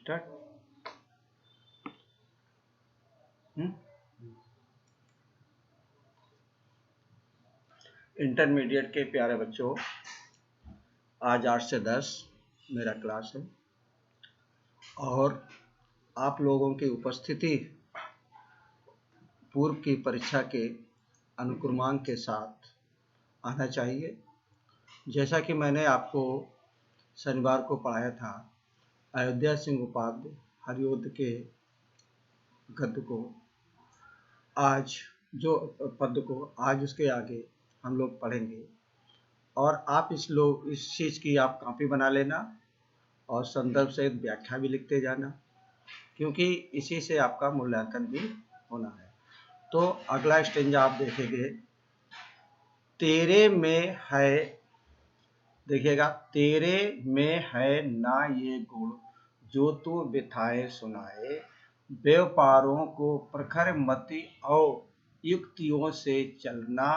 Start. Intermediate के प्यारे बच्चों, आज 8 से 10 मेरा क्लास है और आप लोगों की उपस्थिति पूर्व की परीक्षा के अनुक्रमांक के साथ आना चाहिए। जैसा कि मैंने आपको शनिवार को पढ़ाया था, अयोध्या सिंह उपाध्याय हरिओद के गद्य को आज आज उसके आगे हम लोग पढ़ेंगे और आप इस चीज़ की आप कॉपी बना लेना और संदर्भ से व्याख्या भी लिखते जाना, क्योंकि इसी से आपका मूल्यांकन भी होना है। तो अगला स्टेंजा आप देखेंगे, तेरे में है, देखिएगा, तेरे में है ना ये गुण जो तू बिथाए सुनाए, व्यापारों को प्रखर मति और युक्तियों से चलना,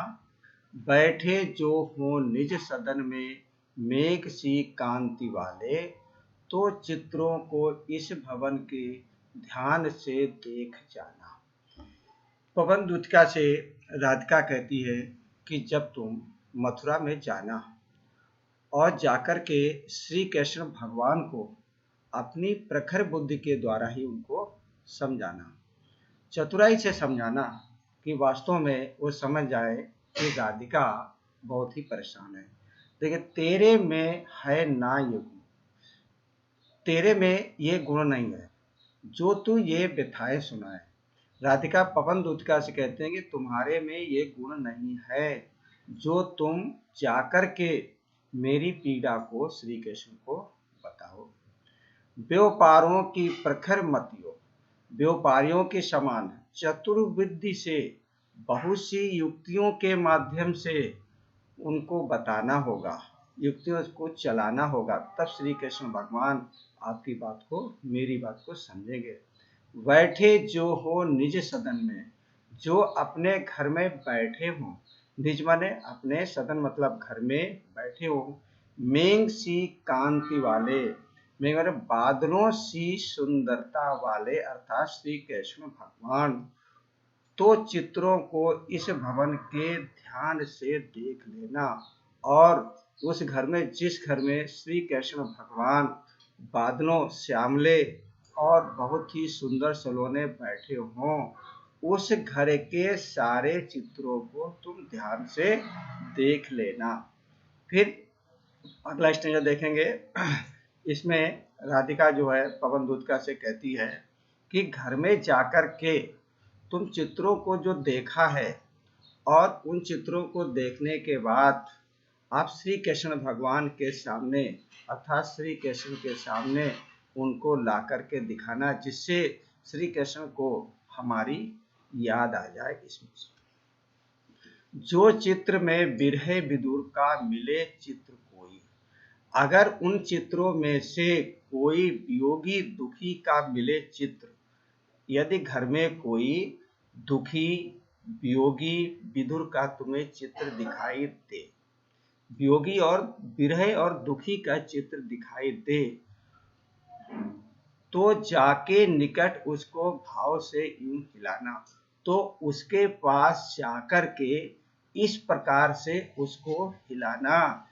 बैठे जो हो निज सदन में मेघ सी कांति वाले, तो चित्रों को इस भवन के ध्यान से देख जाना। पवन दूतिका से राधिका कहती है कि जब तुम मथुरा में जाना और जाकर के श्री कृष्ण भगवान को अपनी प्रखर बुद्धि के द्वारा ही उनको समझाना, चतुराई से समझाना कि वास्तव में वो समझ जाए कि राधिका बहुत ही परेशान है। देखिए, तेरे में है ना ये गुण, तेरे में ये गुण नहीं है जो तू ये बिथाए सुनाए। राधिका पवन दूतिका से कहते हैं कि तुम्हारे में ये गुण नहीं है जो तुम जाकर के मेरी पीड़ा को श्री कृष्ण को बताओ। व्यापारों की प्रखर मतियों, व्यापारियों के समान चतुर्विधि से बहुत सी युक्तियों के माध्यम से उनको बताना होगा, युक्तियों को चलाना होगा, तब श्री कृष्ण भगवान आपकी बात को, मेरी बात को समझेंगे। बैठे जो हो निज सदन में, जो अपने घर में बैठे हों, निज माने अपने, सदन मतलब घर में बैठे हों, मेघ सी कांति वाले, मेघ माने बादलों सी सुंदरता वाले, अर्थात श्री कृष्ण भगवान, तो चित्रों को इस भवन के ध्यान से देख लेना। और उस घर में, जिस घर में श्री कृष्ण भगवान बादलों, श्यामले और बहुत ही सुंदर सलोने बैठे हों, उस घर के सारे चित्रों को तुम ध्यान से देख लेना। फिर अगला स्टेंजा देखेंगे, इसमें राधिका जो है पवन दूतिका से कहती है कि घर में जाकर के तुम चित्रों को जो देखा है और उन चित्रों को देखने के बाद आप श्री कृष्ण भगवान के सामने, अर्थात श्री कृष्ण के सामने उनको ला करके दिखाना, जिससे श्री कृष्ण को हमारी याद आ जाए। इसमें जो चित्र में बिरहे विदुर का मिले चित्र कोई, अगर उन चित्रों में से कोई वियोगी दुखी का मिले चित्र, यदि घर में कोई दुखी वियोगी विदुर का तुम्हें चित्र दिखाई दे, वियोगी और विरह और दुखी का चित्र दिखाई दे, तो जाके निकट उसको भाव से यूं हिलाना, तो उसके पास जाकर के इस प्रकार से उसको हिलाना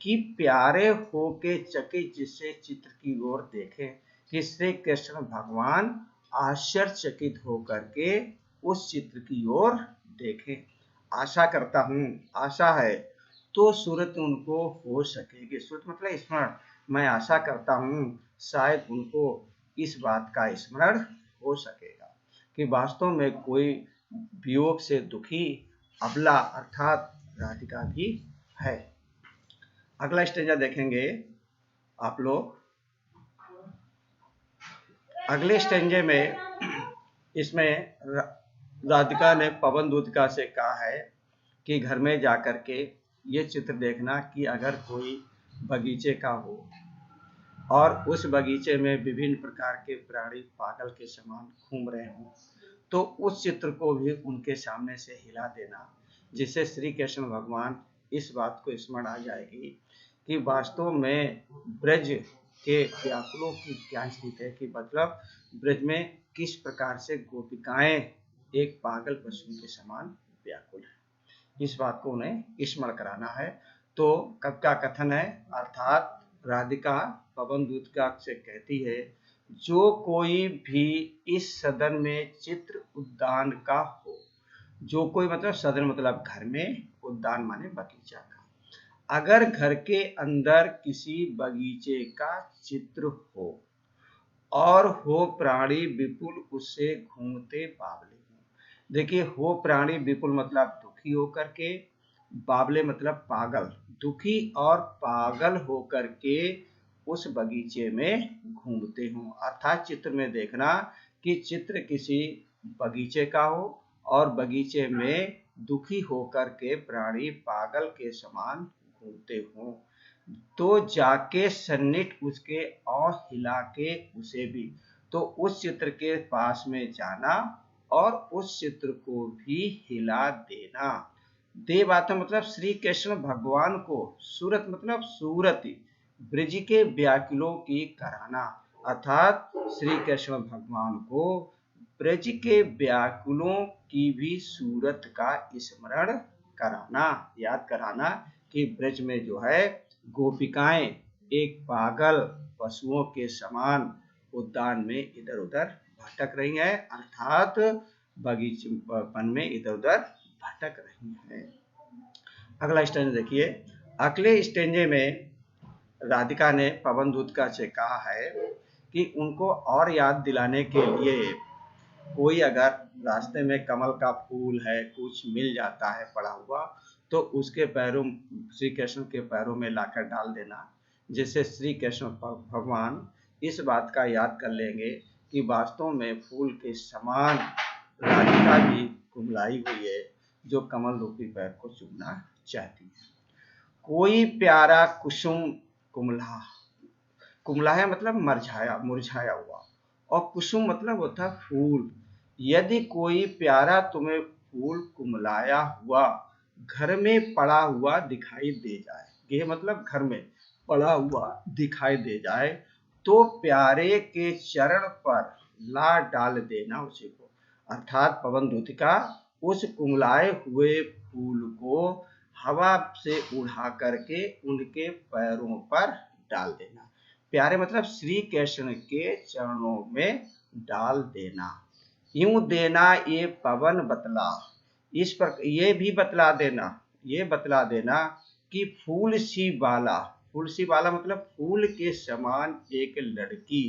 कि प्यारे होके चकित जिससे चित्र की ओर देखें, कि श्री कृष्ण भगवान आश्चर्यचकित होकर के उस चित्र की ओर देखें। आशा करता हूँ, आशा है तो सूरत उनको हो सकेगी, सूरत मतलब स्मरण, मैं आशा करता हूँ शायद उनको इस बात का स्मरण हो सकेगा कि वास्तव में कोई वियोग से दुखी अबला अर्थात राधिका भी है। अगला स्टेंजा देखेंगे आप लोग, अगले स्टेंजे में इसमें राधिका ने पवन दूतिका से कहा है कि घर में जाकर के ये चित्र देखना कि अगर कोई बगीचे का हो और उस बगीचे में विभिन्न प्रकार के प्राणी पागल के समान घूम रहे हों, तो उस चित्र को भी उनके सामने से हिला देना, जिससे श्री कृष्ण भगवान इस बात को स्मरण आ जाएगी कि वास्तव में ब्रज के व्याकुलों की क्या स्थिति है, कि मतलब ब्रज में किस प्रकार से गोपिकाएं एक पागल पशु के समान व्याकुल है, इस बात को उन्हें स्मरण कराना है। तो कब का कथन है, अर्थात राधिका पवन दूत का से कहती है, जो कोई भी इस सदन में चित्र उद्यान का हो, जो कोई मतलब सदन मतलब घर में, उद्यान माने बगीचा का, अगर घर के अंदर किसी बगीचे का चित्र हो और हो प्राणी विपुल उससे घूमते बावले हो। देखिए, हो प्राणी विपुल मतलब दुखी होकर के, बावले मतलब पागल, दुखी और पागल होकर के उस बगीचे में घूमते हो। अर्थात चित्र में देखना कि चित्र किसी बगीचे का हो और बगीचे में दुखी होकर के प्राणी पागल के समान घूमते हो, तो जाके सन्निट उसके और हिला के उसे भी, तो उस चित्र के पास में जाना और उस चित्र को भी हिला देना। देवाता मतलब श्री कृष्ण भगवान को, सूरत मतलब सूरति, ब्रज के व्याकुलों की कराना, अर्थात श्री कृष्ण भगवान को ब्रज के व्याकुलों की भी सूरत का स्मरण कराना, याद कराना कि ब्रज में जो है गोपिकाएं एक पागल पशुओं के समान उद्यान में इधर उधर भटक रही हैं, अर्थात बगीचेपन में इधर उधर भटक रही हैं। अगला स्टेंजा देखिए, अगले स्टेंजे में राधिका ने पवन दूत का से कहा है कि उनको और याद दिलाने के लिए कोई अगर रास्ते में कमल का फूल है कुछ मिल जाता है पड़ा हुआ, तो उसके पैरों, श्री कृष्ण के पैरों में लाकर डाल देना, जिससे श्री कृष्ण भगवान इस बात का याद कर लेंगे कि वास्तव में फूल के समान राधिका भी कुमलाई हुई है, जो कमल रूपी पैर को चूमना चाहती है। कोई प्यारा कुसुम कुमला, कुमला है मतलब मरझाया, मुरझाया हुआ, और कुसुम मतलब होता फूल। यदि कोई प्यारा तुम्हें फूल कुमलाया हुआ घर में पड़ा हुआ दिखाई दे जाए, ये मतलब घर में पड़ा हुआ दिखाई दे जाए, तो प्यारे के चरण पर ला डाल देना उसी को, अर्थात पवन दूतिका उस कुमलाए हुए फूल को हवा से उड़ा करके उनके पैरों पर डाल देना। प्यारे मतलब श्री कृष्ण के चरणों में डाल देना। यूं देना ये पवन बतला, इस पर ये भी बतला देना, ये बतला देना कि फूल सी बाला, फूल सी बाला मतलब फूल के समान एक लड़की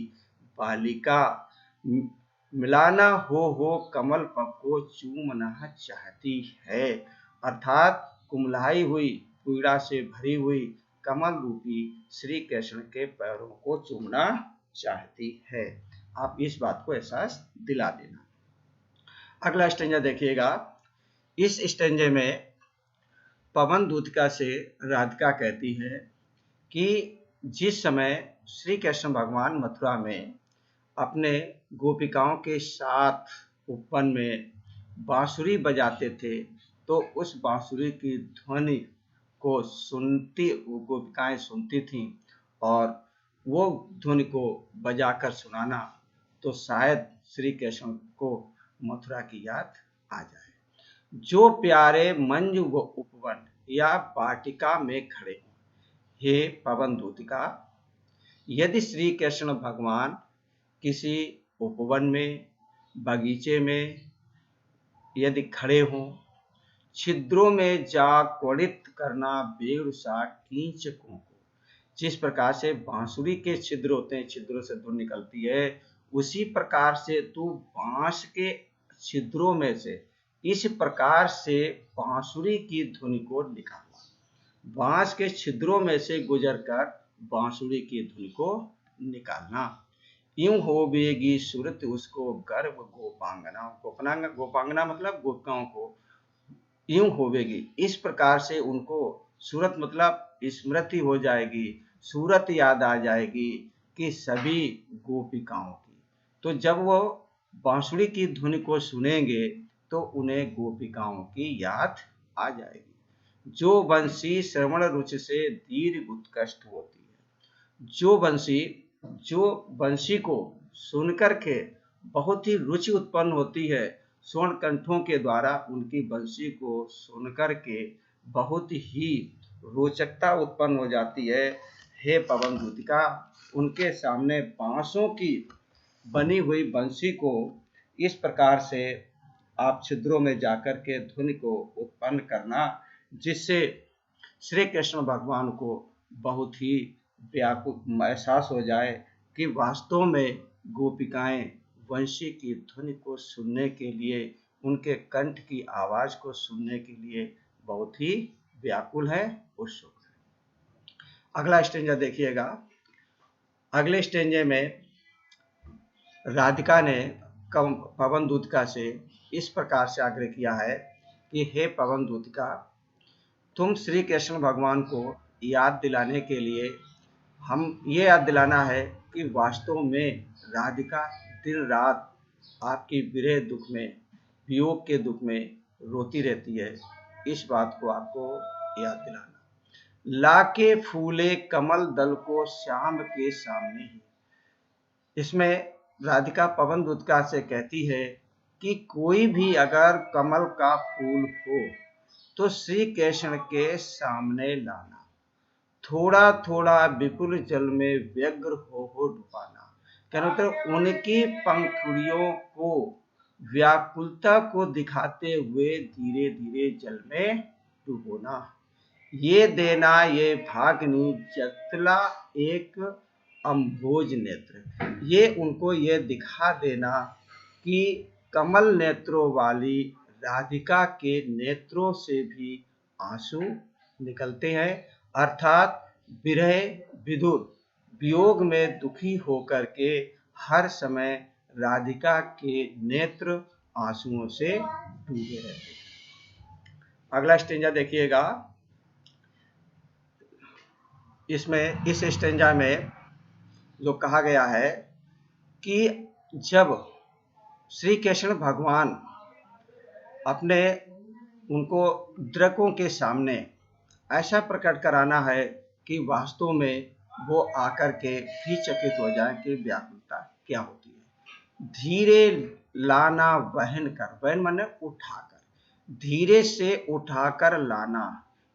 बालिका मिलाना हो कमल पको चूमना चाहती है, अर्थात कुमलाई हुई पीड़ा से भरी हुई कमल रूपी श्री कृष्ण के पैरों को चूमना चाहती है। आप इस बात को एहसास दिला देना। अगला स्टेंजा देखिएगा, इस स्टेंजे में पवन दूतिका से राधिका कहती है कि जिस समय श्री कृष्ण भगवान मथुरा में अपने गोपिकाओं के साथ उपवन में बांसुरी बजाते थे, तो उस बांसुरी की ध्वनि को सुनती गोपिकाएं सुनती थीं, और वो ध्वनि को बजाकर सुनाना, तो शायद श्री कृष्ण को मथुरा की याद आ जाए। जो प्यारे मंजू उपवन या वाटिका में खड़े हों, हे पवन दूतिका, यदि श्री कृष्ण भगवान किसी उपवन में, बगीचे में यदि खड़े हों, छिद्रों में जा क्वड़ित करना बेरुसा कीचकों को, जिस प्रकार से बांसुरी के छिद्र होते हैं, छिद्रों से धुन निकलती है, उसी प्रकार से तू बांस के छिद्रों में से इस प्रकार से बांसुरी की धुन को निकालना, बांस के छिद्रों में से गुजरकर बांसुरी की धुन को निकालना। यूं होवेगी सूरत उसको गर्भ गोपांगना, गोपांगना मतलब गोपिकाओं को, यूं होवेगी इस प्रकार से उनको सूरत मतलब स्मृति हो जाएगी, सूरत याद आ जाएगी कि सभी गोपिकाओं की, तो जब वो बांसुरी की धुन को सुनेंगे तो उन्हें गोपिकाओं की याद आ जाएगी। जो बंसी श्रवण रुचि से दीर्घ उत्कृष्ट होती है, जो बंसी जो बंशी को सुनकर के बहुत ही रुचि उत्पन्न होती है, स्वर्ण कंठों के द्वारा उनकी बंशी को सुनकर के बहुत ही रोचकता उत्पन्न हो जाती है। हे पवन दूतिका, उनके सामने बांसों की बनी हुई बंशी को इस प्रकार से आप छिद्रों में जाकर के ध्वनि को उत्पन्न करना, जिससे श्री कृष्ण भगवान को बहुत ही व्याकुल एहसास हो जाए कि वास्तव में गोपिकाएं वंशी की ध्वनि को सुनने के लिए, उनके कंठ की आवाज को सुनने के लिए बहुत ही व्याकुल है, उत्सुक है। अगला स्टेंजा देखिएगा। अगले स्टेंजे में राधिका ने पवन दूतिका से इस प्रकार से आग्रह किया है कि हे पवन दूतिका, तुम श्री कृष्ण भगवान को याद दिलाने के लिए हम ये याद दिलाना है कि वास्तव में राधिका दिन रात आपकी विरह दुख में, वियोग के दुख में रोती रहती है। इस बात को आपको याद दिलाना। लाके फूले कमल दल को श्याम के सामने ही। इसमें राधिका पवन दूतिका से कहती है कि कोई भी अगर कमल का फूल हो तो श्री कृष्ण के सामने लाना, थोड़ा थोड़ा विपुल जल में व्यग्र हो डुबाना। क्या मतलब उनकी पंखुड़ियों को, व्याकुलता को दिखाते हुए धीरे धीरे जल में डुबोना। ये देना ये भागनी जतला एक अम्भोज नेत्र। ये उनको ये दिखा देना कि कमल नेत्रों वाली राधिका के नेत्रों से भी आंसू निकलते हैं, अर्थात विरह विदुर वियोग में दुखी होकर के हर समय राधिका के नेत्र आंसुओं से डूबे रहते हैं। अगला स्टेंजा देखिएगा। इसमें इस स्टेंजा में जो कहा गया है कि जब श्री कृष्ण भगवान अपने उनको द्रकों के सामने ऐसा प्रकट कराना है कि वास्तव में वो आकर के भी चकित हो जाए कि व्याकुलता क्या होती है। धीरे लाना वहन कर, वहन माने उठाकर, धीरे से उठाकर लाना।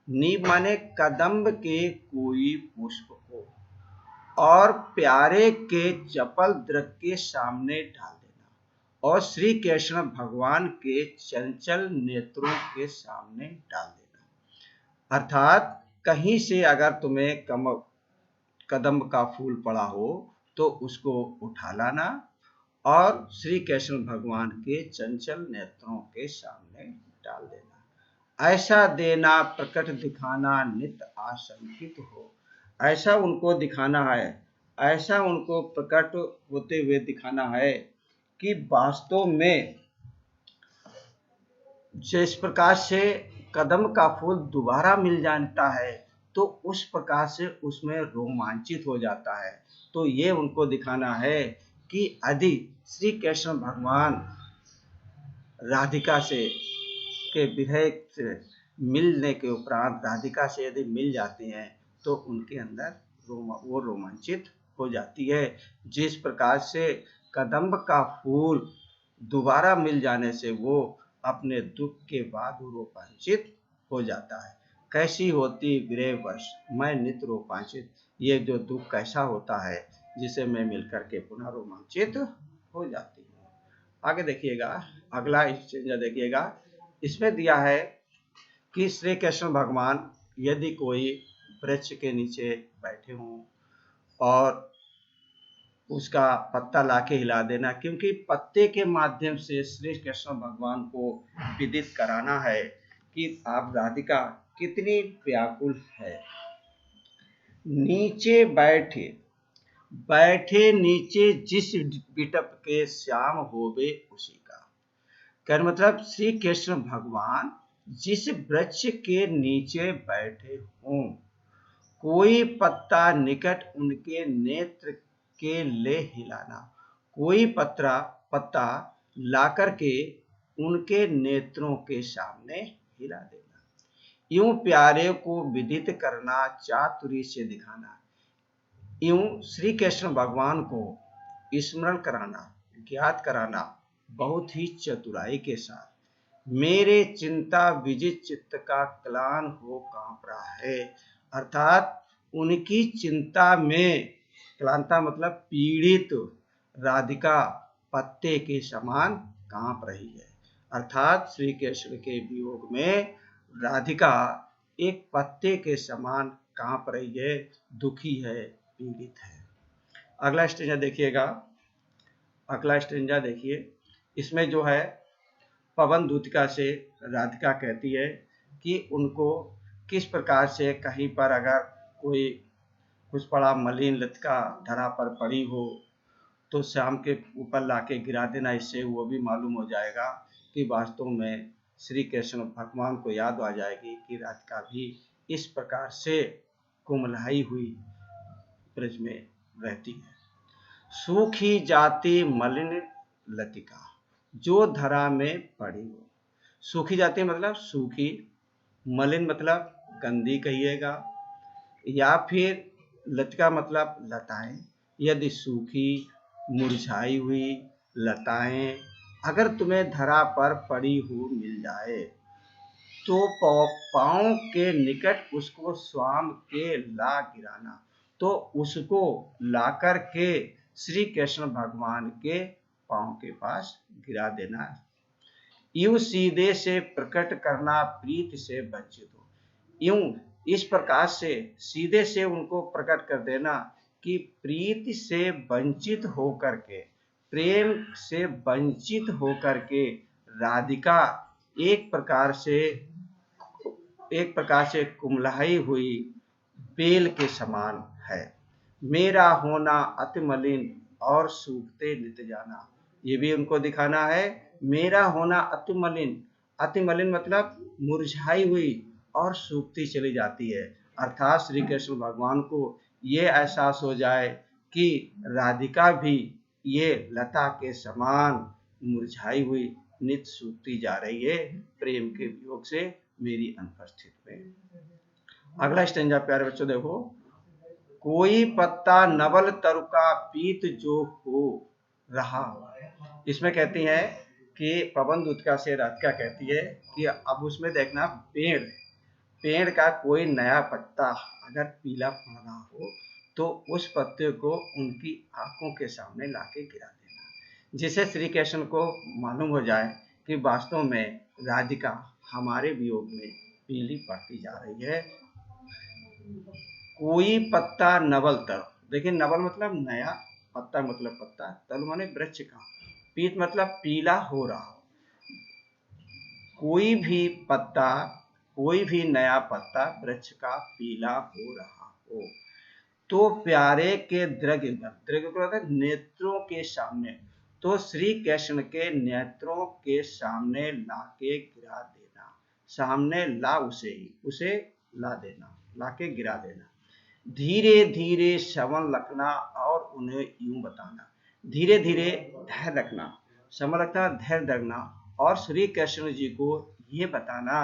नीब माने कदम्ब के कोई पुष्प को, और प्यारे के चपल दृक के सामने डाल देना, और श्री कृष्ण भगवान के चंचल नेत्रों के सामने डाल देना। अर्थात कहीं से अगर तुम्हें कदम्ब का फूल पड़ा हो तो उसको उठा लाना और श्री कृष्ण भगवान के चंचल नेत्रों के सामने डाल देना। ऐसा देना प्रकट दिखाना नित आशंकित हो। ऐसा उनको दिखाना है, ऐसा उनको प्रकट होते हुए दिखाना है कि वास्तव में जिस प्रकार से कदम का फूल दोबारा मिल जाता है तो उस प्रकार से उसमें रोमांचित हो जाता है। तो ये उनको दिखाना है कि यदि श्री कृष्ण भगवान राधिका से के विरह से मिलने के उपरांत राधिका से यदि मिल जाते हैं तो उनके अंदर वो रोमांचित हो जाती है। जिस प्रकार से कदम्ब का फूल दोबारा मिल जाने से वो अपने दुख के बाद रोमांचित हो जाता है। कैसी होती विरहवश मैं नित रोमांचित। ये जो दुख कैसा होता है जिसे मैं मिलकर के पुनः रोमांचित हो जाती हूँ। आगे देखिएगा, अगला स्टेंजा देखिएगा। इसमें दिया है कि श्री कृष्ण भगवान यदि कोई वृक्ष के नीचे बैठे हों और उसका पत्ता लाके हिला देना, क्योंकि पत्ते के माध्यम से श्री कृष्ण भगवान को विदित कराना है कि आप राधिका कितनी व्याकुल है। नीचे बैठे बैठे नीचे जिस बिटप के श्याम होवे उसी का। कर मतलब श्री कृष्ण भगवान जिस वृक्ष के नीचे बैठे हों, कोई पत्ता निकट उनके नेत्र के ले हिलाना, कोई पत्ता ला करके उनके नेत्रों के सामने हिला देना। यूं प्यारे को विदित करना, चातुरी से दिखाना। यूं श्री कृष्ण भगवान को स्मरण कराना, ज्ञात कराना बहुत ही चतुराई के साथ। मेरे चिंता विजित चित्त का क्लान हो कांप रहा है, अर्थात उनकी चिंता में, क्लांता मतलब पीड़ित, राधिका पत्ते के समान कांप रही है। अर्थात श्री कृष्ण के वियोग में राधिका एक पत्ते के समान कांप रही है, दुखी है, पीड़ित है। अगला स्टेंजा देखिएगा, अगला स्टेंजा देखिए। इसमें जो है पवन दूतिका से राधिका कहती है कि उनको किस प्रकार से कहीं पर अगर कोई कुछ पड़ा मलिन लटका धरा पर पड़ी हो तो शाम के ऊपर लाके गिरा देना, इससे वो भी मालूम हो जाएगा कि वास्तव में श्री कृष्ण भगवान को याद आ जाएगी कि राधिका भी इस प्रकार से कुमलाई हुई ब्रज में रहती है। सूखी जाति मलिन लतिका, जो धरा में पड़ी हो। सूखी जाति मतलब सूखी, मलिन मतलब गंदी कहिएगा, या फिर लतिका मतलब लताएं। यदि सूखी मुरझाई हुई लताएं अगर तुम्हें धरा पर पड़ी हुई मिल जाए तो पाँव के निकट उसको स्वाम के ला गिराना, तो उसको लाकर के श्री कृष्ण भगवान के पाँव के पास गिरा देना। यूं सीधे से प्रकट करना प्रीत से वंचित हो। यूं इस प्रकार से सीधे से उनको प्रकट कर देना कि प्रीति से वंचित होकर के, प्रेम से वंचित होकर के राधिका एक प्रकार से कुमलाई हुई बेल के समान है। मेरा होना अति मलिन और सूखते नित जाना, ये भी उनको दिखाना है। मेरा होना अति मलिन मतलब मुरझाई हुई और सूखती चली जाती है। अर्थात श्री कृष्ण भगवान को ये एहसास हो जाए कि राधिका भी ये लता के समान मुरझाई हुई नित सूखती जा रही है प्रेम के वियोग से मेरी अनुपस्थिति में। अगला स्टेंजा प्यारे बच्चों देखो। कोई पत्ता नवल तरु का पीत जो हो रहा हो। इसमें कहती है कि पवन दूतिका से राधिका कहती है कि अब उसमें देखना पेड़ का कोई नया पत्ता अगर पीला पड़ रहा हो तो उस पत्ते को उनकी आंखों के सामने लाके गिरा देना, जिससे श्री कृष्ण को मालूम हो जाए कि वास्तव में राधिका हमारे वियोग में पीली पड़ती जा रही है। कोई पत्ता नवल तर, देखिए नवल मतलब नया, पत्ता मतलब पत्ता, तल माने वृक्ष का, पीत मतलब पीला हो रहा। कोई भी नया पत्ता वृक्ष का पीला हो रहा हो तो प्यारे के दृग नेत्रों के सामने, तो श्री कृष्ण के नेत्रों के सामने लाके गिरा देना। सामने ला उसे ला देना, लाके गिरा देना। धीरे धीरे श्रवण रखना और उन्हें यूं बताना। धीरे धीरे धैर्य रखना, श्रवण रखना, धैर्य रखना और श्री कृष्ण जी को ये बताना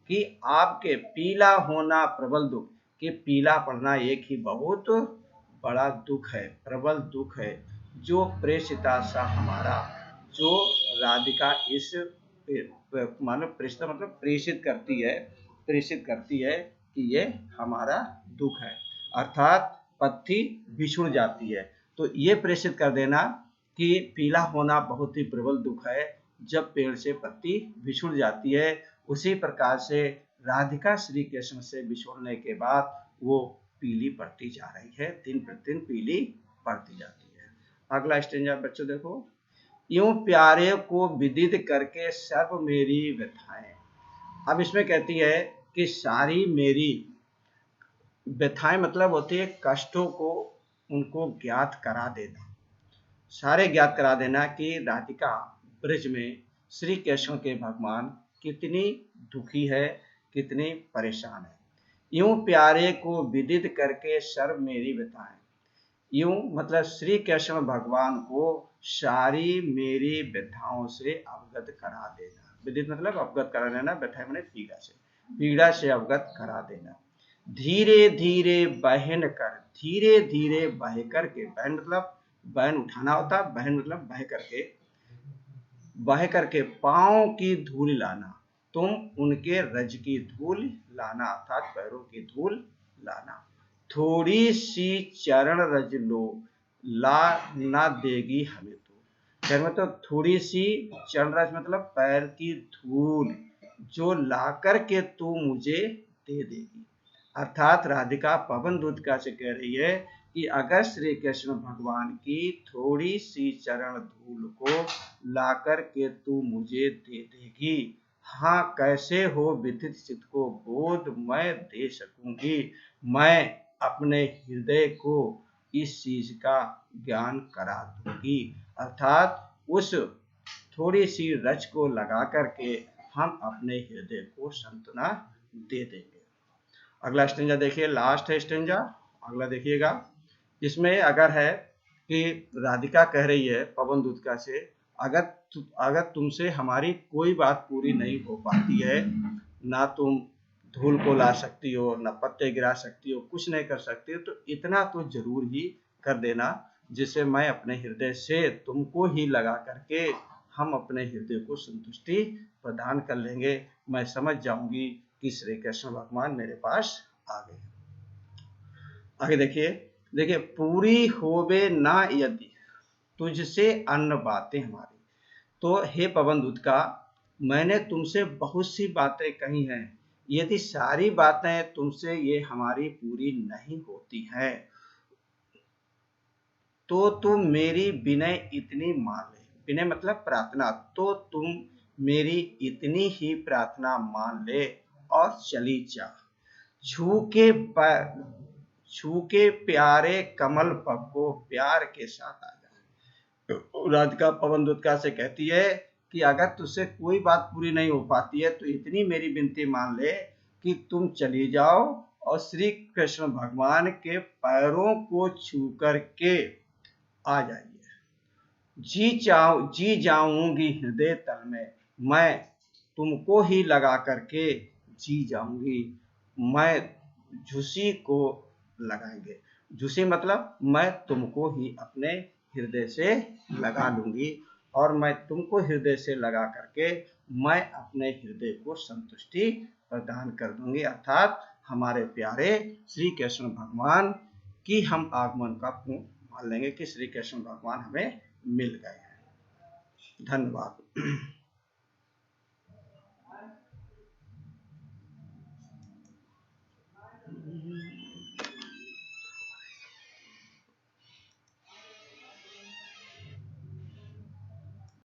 कि आपके पीला होना प्रबल दुख, कि पीला पड़ना एक ही बहुत बड़ा दुख है, प्रबल दुख है, जो प्रेषिता सा हमारा, जो राधिका इस मानो प्रेषिता मतलब प्रेषित करती है कि ये हमारा दुख है, अर्थात पत्ती बिछुड़ जाती है। तो ये प्रेषित कर देना कि पीला होना बहुत ही प्रबल दुख है, जब पेड़ से पत्ती बिछुड़ जाती है। उसी प्रकार से राधिका श्री कृष्ण से बिछुड़ने के बाद वो पीली पड़ती जा रही है, दिन प्रतिदिन पीली पड़ती जाती है। अगला स्टेंजा बच्चों देखो। यूं प्यारे को विदित करके सब मेरी व्यथाएं। अब इसमें कहती है कि सारी मेरी व्यथाएं मतलब होती है कष्टों को उनको ज्ञात करा देना, सारे ज्ञात करा देना कि राधिका ब्रज में श्री कृष्ण के भगवान कितनी दुखी है, कितनी परेशान है। यूं प्यारे को विदित करके सर्व मेरी व्यथाएं, यूं मतलब श्री कृष्ण भगवान को सारी मेरी व्यथाओं से अवगत करा देना। विदित मतलब अवगत करा देना, व्यथा मैंने पीड़ा से अवगत करा देना। धीरे धीरे बहन कर, धीरे धीरे बह कर के, बहन मतलब बहन उठाना होता, बहन मतलब बह करके, बह करके पाँव की धूल लाना, तुम उनके रज की धूल लाना, अर्थात पैरों की धूल लाना। थोड़ी सी चरण रज लो, ला ना देगी हमें तो। चरण मतलब थोड़ी सी, चरण रज मतलब पैर की धूल, जो ला करके तू मुझे दे देगी। अर्थात राधिका पवन दूत का से कह रही है कि अगर श्री कृष्ण भगवान की थोड़ी सी चरण धूल को लाकर के तू मुझे दे देगी, हाँ कैसे हो व्यथित चित्त को बोध मैं दे सकूंगी, मैं अपने हृदय को इस चीज का ज्ञान करा दूंगी। अर्थात उस थोड़ी सी रज को लगा करके हम अपने हृदय को सांत्वना दे देंगे। अगला स्टेंजा देखिए, लास्ट है स्टेंजा, अगला देखिएगा। इसमें अगर है कि राधिका कह रही है पवन दूत का से, अगर तुमसे हमारी कोई बात पूरी नहीं हो पाती है, ना तुम धूल को ला सकती हो, ना पत्ते गिरा सकती हो, कुछ नहीं कर सकती हो, तो इतना तो जरूर ही कर देना, जिससे मैं अपने हृदय से तुमको ही लगा करके हम अपने हृदय को संतुष्टि प्रदान कर लेंगे। मैं समझ जाऊंगी कि श्री कृष्ण भगवान मेरे पास आ गए। आगे देखिए, देखिए पूरी होवे ना यदि तुझसे अन्न बातें हमारी। तो हे पवन दूत का, मैंने तुमसे बहुत सी बातें कही हैं, यदि सारी बातें तुमसे ये हमारी पूरी नहीं होती हैं, तो तुम मेरी विनय इतनी मान ले, विनय मतलब प्रार्थना, तो तुम मेरी इतनी ही प्रार्थना मान ले और चली जा। छू के प्यारे कमल पग को प्यार के साथ आ जा। राधिका पवन दूत का से कहती है कि अगर तुझसे कोई बात पूरी नहीं हो पाती है, तो इतनी मेरी विनती मान ले कि तुम चली जाओ और श्री कृष्ण भगवान के पैरों को छू करके आ जाइए। जी जाऊंगी हृदय तल में, मैं तुमको ही लगा करके जी जाऊंगी। मैं झुसी को लगाएंगे, झुसी मतलब मैं तुमको ही अपने हृदय से लगा लूंगी, और मैं तुमको हृदय से लगा करके मैं अपने हृदय को संतुष्टि प्रदान कर दूंगी। अर्थात हमारे प्यारे श्री कृष्ण भगवान की हम आगमन का मान लेंगे कि श्री कृष्ण भगवान हमें मिल गए हैं। धन्यवाद।